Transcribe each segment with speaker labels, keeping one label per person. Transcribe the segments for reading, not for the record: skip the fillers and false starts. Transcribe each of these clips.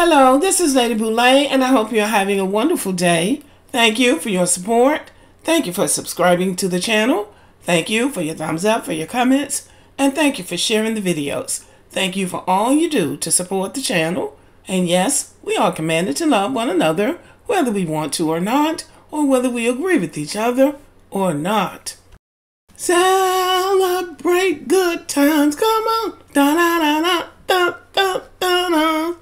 Speaker 1: Hello, this is Lady Boulay, and I hope you're having a wonderful day. Thank you for your support. Thank you for subscribing to the channel. Thank you for your thumbs up, for your comments, and thank you for sharing the videos. Thank you for all you do to support the channel. And yes, we are commanded to love one another, whether we want to or not, or whether we agree with each other or not. Celebrate good times, come on. Da da da da da da da da.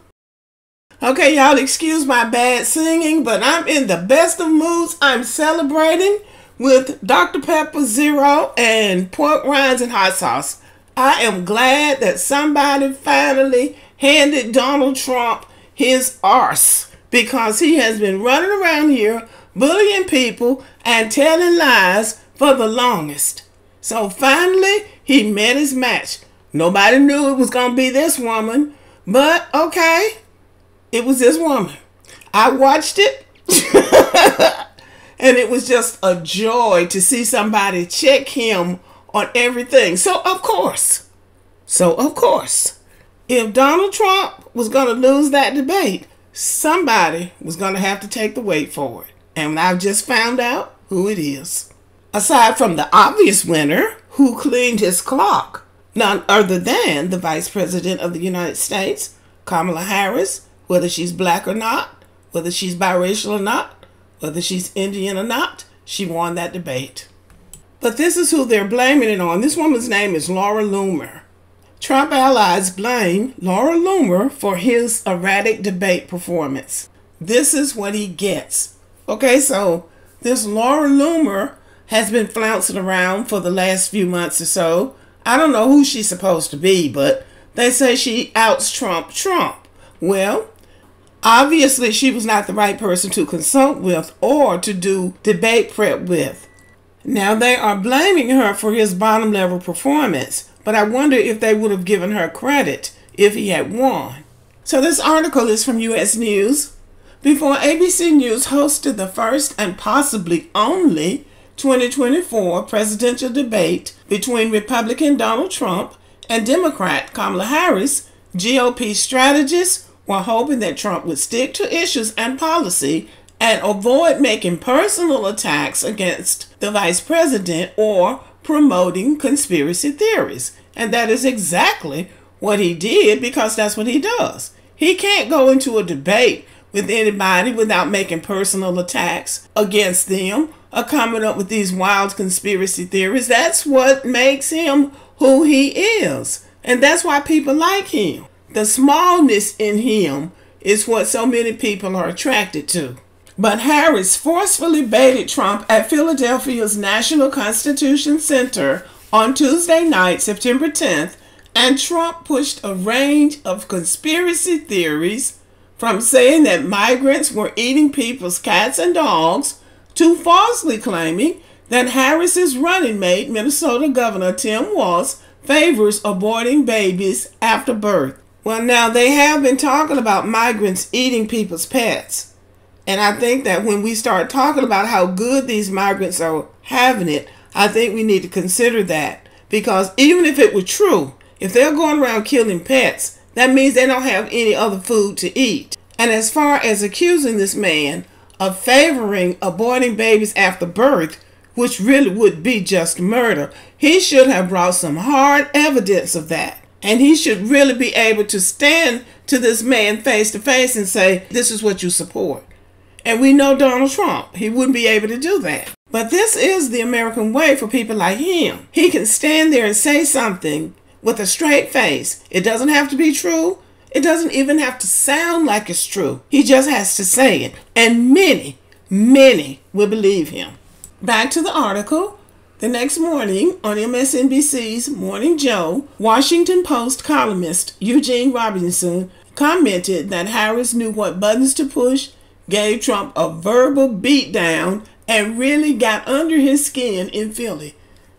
Speaker 1: Okay, y'all, excuse my bad singing, but I'm in the best of moods. I'm celebrating with Dr. Pepper Zero and pork rinds and hot sauce. I am glad that somebody finally handed Donald Trump his arse, because he has been running around here bullying people and telling lies for the longest. So finally, he met his match. Nobody knew it was going to be this woman, but okay. It was this woman. I watched it, and it was just a joy to see somebody check him on everything. So of course, if Donald Trump was going to lose that debate, somebody was going to have to take the weight for it. And I've just found out who it is. Aside from the obvious winner, who cleaned his clock, none other than the Vice President of the United States, Kamala Harris. Whether she's black or not, whether she's biracial or not, whether she's Indian or not, she won that debate. But this is who they're blaming it on. This woman's name is Laura Loomer. Trump allies blame Laura Loomer for his erratic debate performance. This is what he gets. Okay, so this Laura Loomer has been flouncing around for the last few months or so. I don't know who she's supposed to be, but they say she outs Trump. Well, obviously, she was not the right person to consult with or to do debate prep with. Now, they are blaming her for his bottom level performance, but I wonder if they would have given her credit if he had won. So this article is from U.S. News. Before ABC News hosted the first and possibly only 2024 presidential debate between Republican Donald Trump and Democrat Kamala Harris, GOP strategists were hoping that Trump would stick to issues and policy and avoid making personal attacks against the vice president or promoting conspiracy theories. And that is exactly what he did, because that's what he does. He can't go into a debate with anybody without making personal attacks against them or coming up with these wild conspiracy theories. That's what makes him who he is. And that's why people like him. The smallness in him is what so many people are attracted to. But Harris forcefully baited Trump at Philadelphia's National Constitution Center on Tuesday night, September 10th, and Trump pushed a range of conspiracy theories, from saying that migrants were eating people's cats and dogs to falsely claiming that Harris's running mate, Minnesota Governor Tim Walz, favors aborting babies after birth. Well, now, they have been talking about migrants eating people's pets. And I think that when we start talking about how good these migrants are having it, I think we need to consider that. Because even if it were true, if they're going around killing pets, that means they don't have any other food to eat. And as far as accusing this man of favoring aborting babies after birth, which really would be just murder, he should have brought some hard evidence of that. And he should really be able to stand to this man face to face and say, this is what you support. And we know Donald Trump. He wouldn't be able to do that. But this is the American way for people like him. He can stand there and say something with a straight face. It doesn't have to be true. It doesn't even have to sound like it's true. He just has to say it. And many will believe him. Back to the article. The next morning, on MSNBC's Morning Joe, Washington Post columnist Eugene Robinson commented that Harris knew what buttons to push, gave Trump a verbal beatdown, and really got under his skin in Philly.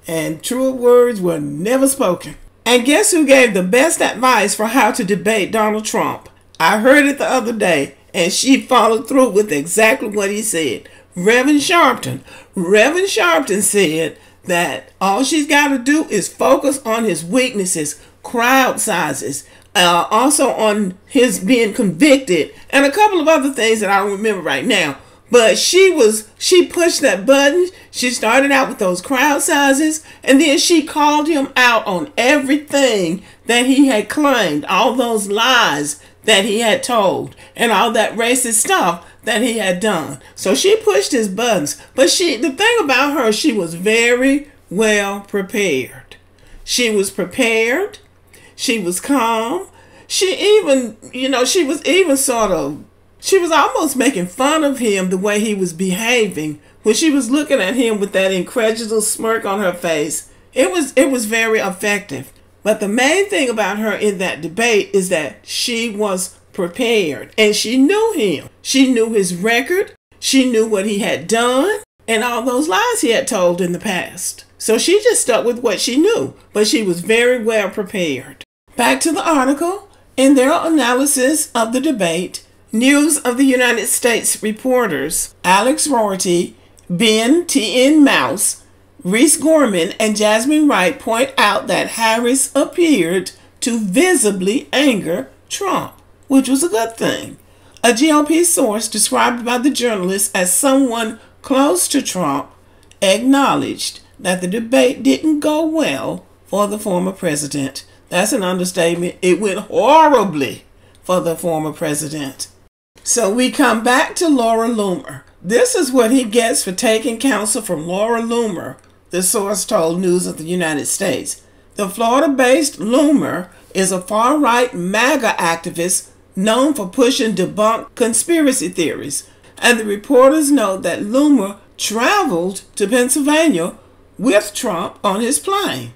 Speaker 1: And truer words were never spoken. And guess who gave the best advice for how to debate Donald Trump? I heard it the other day, and she followed through with exactly what he said. Reverend Sharpton. Reverend Sharpton said that all she's got to do is focus on his weaknesses, crowd sizes, also on his being convicted, and a couple of other things that I don't remember right now. But she pushed that button. She started out with those crowd sizes, and then she called him out on everything that he had claimed, all those lies that he had told, and all that racist stuff that he had done. So she pushed his buttons. But the thing about her, she was very well prepared. She was prepared. She was calm. She even, she was almost making fun of him the way he was behaving when she was looking at him with that incredulous smirk on her face. It was very effective. But the main thing about her in that debate is that she was prepared, and she knew him. She knew his record. She knew what he had done and all those lies he had told in the past. So she just stuck with what she knew, but she was very well prepared. Back to the article. In their analysis of the debate, News of the United States reporters Alex Rorty, Ben T.N. Mouse, Reese Gorman, and Jasmine Wright point out that Harris appeared to visibly anger Trump, which was a good thing. A GOP source described by the journalist as someone close to Trump acknowledged that the debate didn't go well for the former president. That's an understatement. It went horribly for the former president. So we come back to Laura Loomer. This is what he gets for taking counsel from Laura Loomer, the source told News of the United States. The Florida-based Loomer is a far-right MAGA activist known for pushing debunked conspiracy theories. And the reporters note that Loomer traveled to Pennsylvania with Trump on his plane.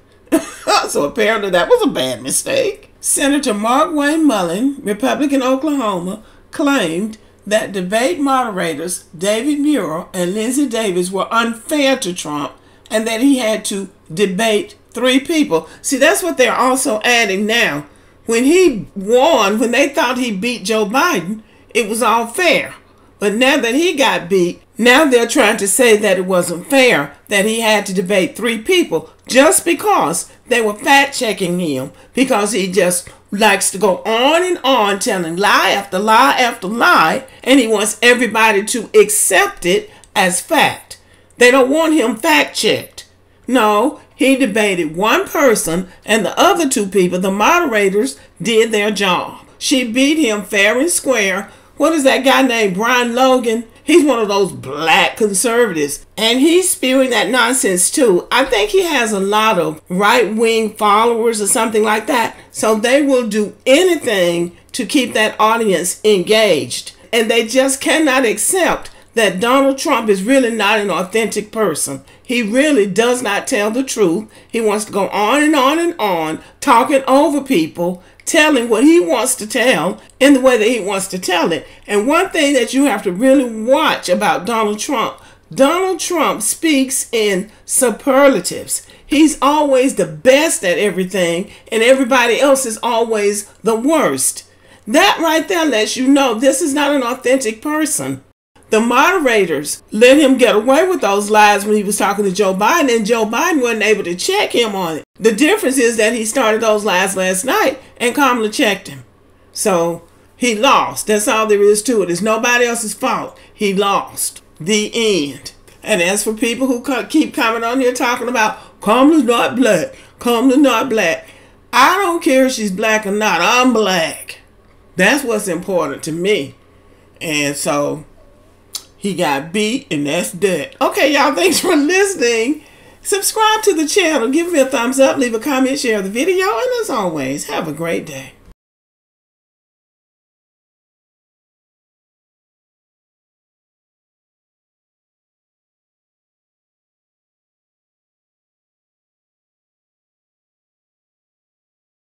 Speaker 1: So apparently that was a bad mistake. Senator Mark Wayne Mullen, Republican Oklahoma, claimed that debate moderators David Muir and Lindsey Davis were unfair to Trump and that he had to debate 3 people. See, that's what they're also adding now. When he won, when they thought he beat Joe Biden, it was all fair. But now that he got beat, now they're trying to say that it wasn't fair, that he had to debate 3 people just because they were fact-checking him, because he just likes to go on and on telling lie after lie after lie, and he wants everybody to accept it as fact. They don't want him fact-checked. No, he debated 1 person, and the other 2 people, the moderators, did their job. She beat him fair and square. What is that guy named Brian Logan? He's one of those black conservatives, and he's spewing that nonsense too. I think he has a lot of right-wing followers or something like that, so they will do anything to keep that audience engaged. And they just cannot accept that Donald Trump is really not an authentic person. He really does not tell the truth. He wants to go on and on and on, talking over people, telling what he wants to tell in the way that he wants to tell it. And one thing that you have to really watch about Donald Trump speaks in superlatives. He's always the best at everything, and everybody else is always the worst. That right there lets you know this is not an authentic person. The moderators let him get away with those lies when he was talking to Joe Biden, and Joe Biden wasn't able to check him on it. The difference is that he started those lies last night, and Kamala checked him. So he lost. That's all there is to it. It's nobody else's fault. He lost. The end. And as for people who keep coming on here talking about Kamala's not black, Kamala's not black, I don't care if she's black or not. I'm black. That's what's important to me. And so he got beat, and that's that. Okay, y'all, thanks for listening. Subscribe to the channel. Give me a thumbs up. Leave a comment. Share the video. And as always, have a great day.